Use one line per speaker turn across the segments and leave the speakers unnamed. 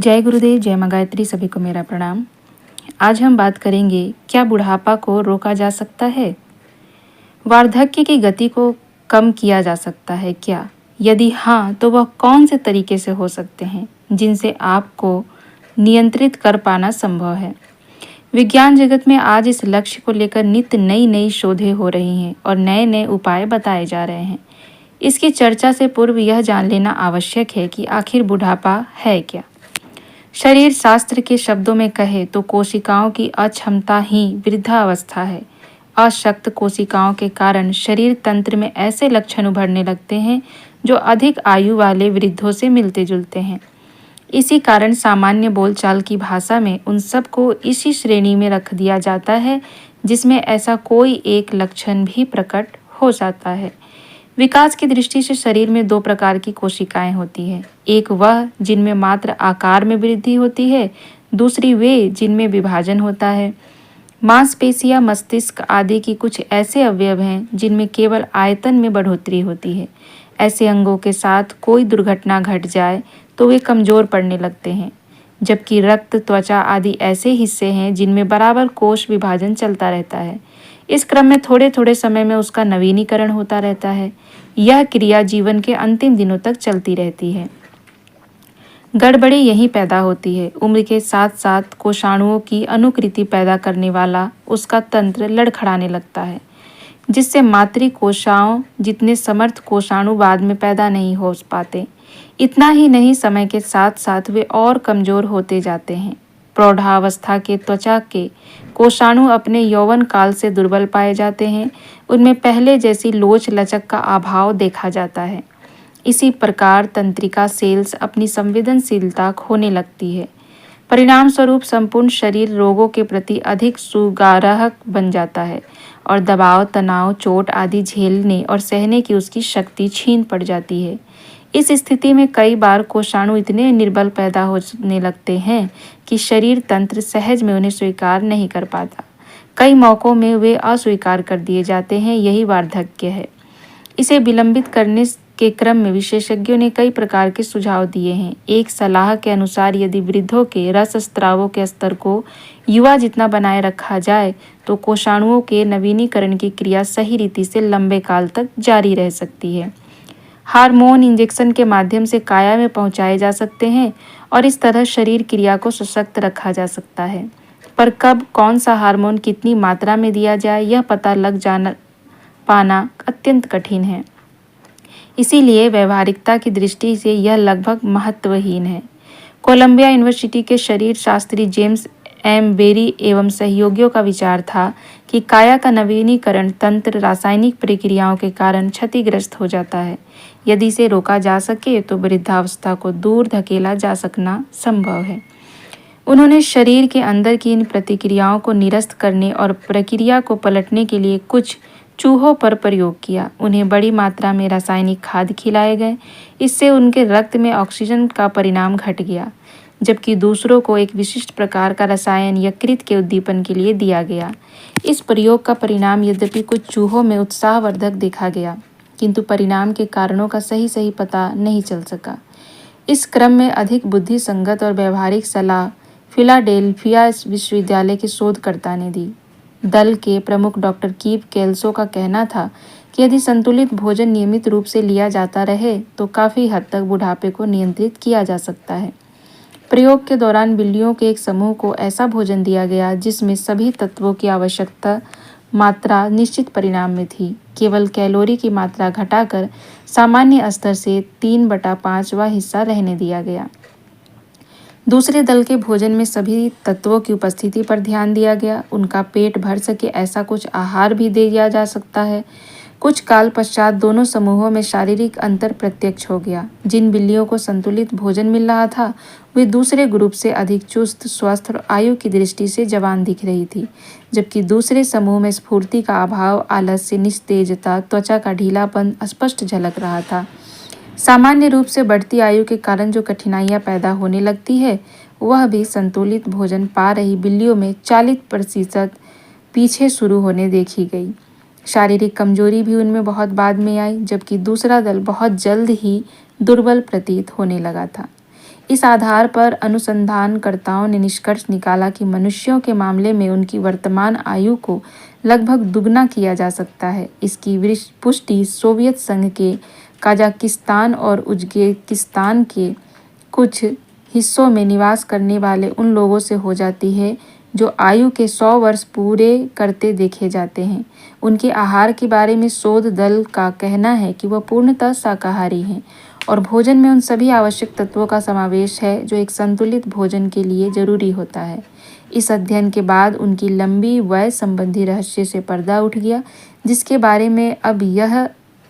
जय गुरुदेव, जय मां गायत्री। सभी को मेरा प्रणाम। आज हम बात करेंगे, क्या बुढ़ापा को रोका जा सकता है? वार्धक्य की गति को कम किया जा सकता है क्या? यदि हाँ, तो वह कौन से तरीके से हो सकते हैं जिनसे आपको नियंत्रित कर पाना संभव है? विज्ञान जगत में आज इस लक्ष्य को लेकर नित्य नई नई शोधें हो रही हैं और नए नए उपाय बताए जा रहे हैं। इसकी चर्चा से पूर्व यह जान लेना आवश्यक है कि आखिर बुढ़ापा है क्या। शरीर शास्त्र के शब्दों में कहे तो कोशिकाओं की अक्षमता ही वृद्धावस्था है। अशक्त कोशिकाओं के कारण शरीर तंत्र में ऐसे लक्षण उभरने लगते हैं जो अधिक आयु वाले वृद्धों से मिलते जुलते हैं। इसी कारण सामान्य बोलचाल की भाषा में उन सब को इसी श्रेणी में रख दिया जाता है जिसमें ऐसा कोई एक लक्षण भी प्रकट हो जाता है। विकास की दृष्टि से शरीर में दो प्रकार की कोशिकाएं होती हैं। एक वह जिनमें मात्र आकार में वृद्धि होती है, दूसरी वे जिनमें विभाजन होता है। मांसपेशियां, मस्तिष्क आदि की कुछ ऐसे अवयव हैं जिनमें केवल आयतन में बढ़ोतरी होती है। ऐसे अंगों के साथ कोई दुर्घटना घट जाए तो वे कमजोर पड़ने लगते हैं, जबकि रक्त, त्वचा आदि ऐसे हिस्से हैं जिनमें बराबर कोश विभाजन चलता रहता है। इस क्रम में थोड़े थोड़े समय में उसका नवीनीकरण होता रहता है। यह क्रिया जीवन के अंतिम दिनों तक चलती रहती है। गड़बड़ी यहीं पैदा होती है। उम्र के साथ साथ कोषाणुओं की अनुकृति पैदा करने वाला उसका तंत्र लड़खड़ाने लगता है, जिससे मातृ कोशिकाओं जितने समर्थ कोषाणु बाद में पैदा नहीं हो पाते। इतना ही नहीं, समय के साथ साथ वे और कमजोर होते जाते हैं। प्रौढ़ावस्था के त्वचा के कोषाणु अपने यौवन काल से दुर्बल पाए जाते हैं। उनमें पहले जैसी लोच लचक का अभाव देखा जाता है। इसी प्रकार तंत्रिका सेल्स अपनी संवेदनशीलता खोने लगती है। परिणाम स्वरूप संपूर्ण शरीर रोगों के प्रति अधिक सुगाराहक बन जाता है और दबाव, तनाव, चोट आदि झेलने और सहने की उसकी शक्ति छीन पड़ जाती है। इस स्थिति में कई बार कोषाणु इतने निर्बल पैदा होने लगते हैं कि शरीर तंत्र सहज में उन्हें स्वीकार नहीं कर पाता। कई मौकों में वे अस्वीकार कर दिए जाते हैं। यही वार्धक्य है। इसे विलंबित करने के क्रम में विशेषज्ञों ने कई प्रकार के सुझाव दिए हैं। एक सलाह के अनुसार यदि वृद्धों के रसस्रावों के स्तर को युवा जितना बनाए रखा जाए तो कोषाणुओं के नवीनीकरण की क्रिया सही रीति से लंबे काल तक जारी रह सकती है। हार्मोन इंजेक्शन के माध्यम से काया में पहुंचाए जा सकते हैं और इस तरह शरीर क्रिया को सशक्त रखा जा सकता है। पर कब कौन सा हार्मोन कितनी मात्रा में दिया जाए, यह पता लग जाना पाना अत्यंत कठिन है। इसीलिए व्यवहारिकता की दृष्टि से यह लगभग महत्वहीन है। कोलंबिया यूनिवर्सिटी के शरीर शास्त्री जेम्स एम बेरी एवं सहयोगियों का विचार था कि काया का नवीनीकरण तंत्र रासायनिक प्रक्रियाओं के कारण क्षतिग्रस्त हो जाता है। यदि इसे रोका जा सके तो वृद्धावस्था को दूर धकेला जा सकना संभव है। उन्होंने शरीर के अंदर की इन प्रतिक्रियाओं को निरस्त करने और प्रक्रिया को पलटने के लिए कुछ चूहों पर प्रयोग किया। उन्हें बड़ी मात्रा में रासायनिक खाद्य खिलाए गए। इससे उनके रक्त में ऑक्सीजन का परिणाम घट गया, जबकि दूसरों को एक विशिष्ट प्रकार का रसायन यकृत के उद्दीपन के लिए दिया गया। इस प्रयोग का परिणाम यद्यपि कुछ चूहों में उत्साहवर्धक देखा गया, किंतु परिणाम के कारणों का सही पता नहीं चल सका। इस क्रम में अधिक बुद्धि संगत और व्यवहारिक सलाह फिलाडेल्फिया विश्वविद्यालय के शोधकर्ता ने दी। दल के प्रमुख डॉक्टर कीप केल्सो का कहना था कि यदि संतुलित भोजन नियमित रूप से लिया जाता रहे तो काफ़ी हद तक बुढ़ापे को नियंत्रित किया जा सकता है। प्रयोग के दौरान बिल्लियों के एक समूह को ऐसा भोजन दिया गया जिसमें सभी तत्वों की आवश्यकता मात्रा निश्चित परिणाम में थी। केवल कैलोरी की मात्रा घटाकर सामान्य स्तर से 3/5वां हिस्सा रहने दिया गया। दूसरे दल के भोजन में सभी तत्वों की उपस्थिति पर ध्यान दिया गया। उनका पेट भर सके ऐसा कुछ आहार भी दिया जा सकता है। कुछ काल पश्चात दोनों समूहों में शारीरिक अंतर प्रत्यक्ष हो गया। जिन बिल्लियों को संतुलित भोजन मिल रहा था वे दूसरे ग्रुप से अधिक चुस्त, स्वस्थ और आयु की दृष्टि से जवान दिख रही थी, जबकि दूसरे समूह में स्फूर्ति का अभाव, आलस्य, निस्तेजता, त्वचा का ढीलापन स्पष्ट झलक रहा था। सामान्य रूप से बढ़ती आयु के कारण जो कठिनाइयां पैदा होने लगती है वह भी संतुलित भोजन पा रही बिल्लियों में 40% पीछे शुरू होने देखी गई। शारीरिक कमजोरी भी उनमें बहुत बाद में आई, जबकि दूसरा दल बहुत जल्द ही दुर्बल प्रतीत होने लगा था। इस आधार पर अनुसंधानकर्ताओं ने निष्कर्ष निकाला कि मनुष्यों के मामले में उनकी वर्तमान आयु को लगभग दुगना किया जा सकता है। इसकी पुष्टि सोवियत संघ के कजाकिस्तान और उज्बेकिस्तान के कुछ हिस्सों में निवास करने वाले उन लोगों से हो जाती है जो आयु के 100 वर्ष पूरे करते देखे जाते हैं। उनके आहार के बारे में शोध दल का कहना है कि वह पूर्णतः शाकाहारी हैं और भोजन में उन सभी आवश्यक तत्वों का समावेश है जो एक संतुलित भोजन के लिए जरूरी होता है। इस अध्ययन के बाद उनकी लंबी वय संबंधी रहस्य से पर्दा उठ गया, जिसके बारे में अब यह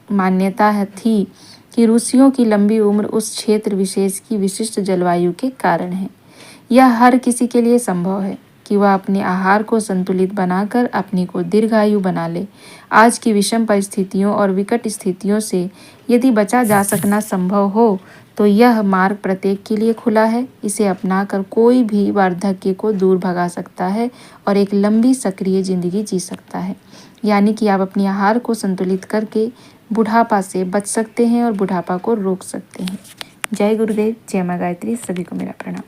मान्यता थी कि रूसियों की लंबी उम्र उस क्षेत्र विशेष की विशिष्ट जलवायु के कारण है। यह हर किसी के लिए संभव है कि वह अपने आहार को संतुलित बनाकर अपने को दीर्घायु बना ले। आज की विषम परिस्थितियों और विकट स्थितियों से यदि बचा जा सकना संभव हो तो यह मार्ग प्रत्येक के लिए खुला है। इसे अपनाकर कोई भी वार्धक्य को दूर भगा सकता है और एक लंबी सक्रिय जिंदगी जी सकता है। यानी कि आप अपने आहार को संतुलित करके बुढ़ापा से बच सकते हैं और बुढ़ापा को रोक सकते हैं। जय गुरुदेव, जय माँ गायत्री। सभी को मेरा प्रणाम।